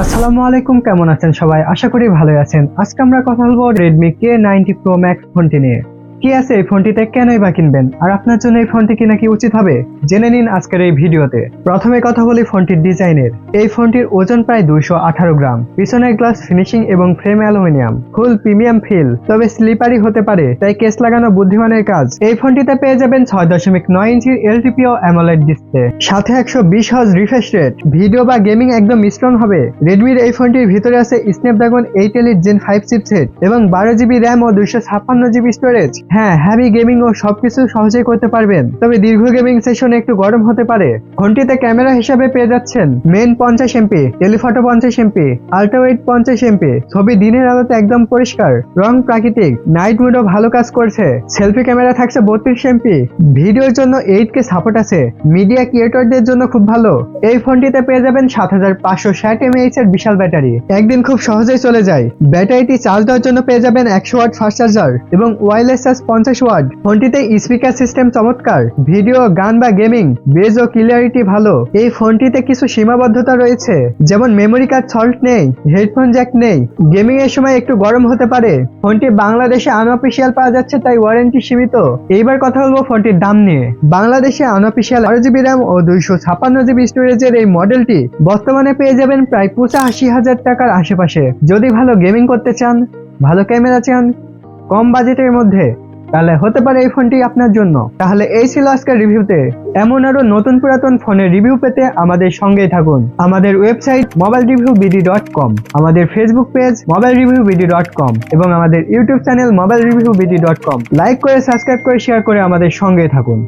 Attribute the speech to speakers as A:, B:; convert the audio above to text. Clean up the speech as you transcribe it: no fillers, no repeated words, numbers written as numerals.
A: আসসালামু আলাইকুম, কেমন আছেন সবাই? আশা করি ভালোই আছেন। আজকে আমরা কথা বলবো Redmi K90 Pro Max ফোনটি নিয়ে। কি আছে এই ফোনটিতে, কেনই বা কিনবেন, আর আপনার জন্য এই ফোনটি কিনা কি উচিত হবে, জেনে নিন আজকের এই ভিডিওতে। প্রথমে কথা বলি ফোনটির ডিজাইনের। এই ফোনটির ওজন প্রায় 218 গ্রাম। পিছনের গ্লাস ফিনিশিং এবং frame aluminium, full premium feel, তবে স্লিপারই হতে পারে, তাই কেস লাগানো বুদ্ধিমানের কাজ। এই ফোনটিতে পেয়ে যাবেন 6.9 ইঞ্চির LTPO AMOLED ডিসপ্লে, সাথে 120 হার্জ রিফ্রেশ রেট। ভিডিও বা গেমিং একদম স্ট্রং হবে। রেডমির এই ফোনটির ভিতরে আছে স্ন্যাপড্রাগন 8 Elite Gen 5 চিপসেট এবং 12GB র্যাম ও 256GB স্টোরেজ। হ্যাঁ, হেভি গেমিং ও সবকিছু সহজেই করতে পারবেন, তবে দীর্ঘ গেমিং সেশনে একটু গরম হতে পারে। ফোনটিতে ক্যামেরা হিসাবে পেয়ে যাচ্ছেন main 50MP, telephoto 50MP, ultrawide 50MP। ছবি দিনের আলোতে একদম পরিষ্কার, রং প্রাকৃতিক, নাইট মোডও ভালো কাজ করছে। সেলফি ক্যামেরা থাকছে 32MP। ভিডিওর জন্য 8K সাপোর্ট আছে, মিডিয়া ক্রিয়েটরদের জন্য খুব ভালো। এই ফোনটিতে পেয়ে যাবেন 7560 mAh এর বিশাল ব্যাটারি, একদিন খুব সহজেই চলে যায়। ব্যাটারিটি চার্জ দেওয়ার জন্য পেয়ে যাবেন 100 ওয়াট ফাস্ট চার্জার এবং ওয়্যারলেস চার্জ 50 ওয়াট। ফোনটিতে স্পিকার সিস্টেম চমৎকার, ভিডিও, গান বা গেমিং বেজ ও ক্লিয়ারিটি ভালো। এই ফোনটিতে কিছু সীমাবদ্ধতা রয়েছে, যেমন মেমোরি কার্ড সল্ট নেই, হেডফোন জ্যাক নেই, গেমিং এর সময় একটু গরম হতে পারে। ফোনটি বাংলাদেশে আনঅফিসিয়াল পাওয়া যাচ্ছে, তাই ওয়ারেন্টি সীমিত। এইবার কথা বলবো ফোনটির দাম নিয়ে। বাংলাদেশে আনঅফিসিয়াল 12GB র্যাম ও 256GB স্টোরেজের এই মডেলটি বর্তমানে পেয়ে যাবেন প্রায় 85,000 টাকার আশেপাশে। যদি ভালো গেমিং করতে চান, ভালো ক্যামেরা চান, কম বাজেটের মধ্যে, তাহলে হতে পারে এই ফোনটি আপনার জন্য। তাহলে এই ছিল আজকের রিভিউতে। এমন আরো নতুন পুরাতন ফোনের রিভিউ পেতে আমাদের সঙ্গেই থাকুন। আমাদের ওয়েবসাইট mobilereviewbd.com, আমাদের ফেসবুক পেজ mobilereviewbd.com এবং আমাদের ইউটিউব চ্যানেল mobilereviewbd.com। লাইক করে, সাবস্ক্রাইব করে, শেয়ার করে আমাদের সঙ্গেই থাকুন।